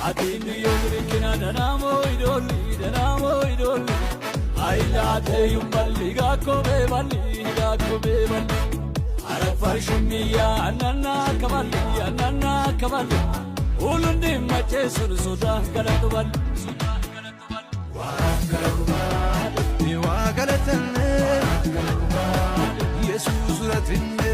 Adin yolrikina danamo idoli Ailate yumballi gakko beballi Arafar shummiya ananna kaballi Ulundi mache suda galatu bal Wa galatan Jesus ratinne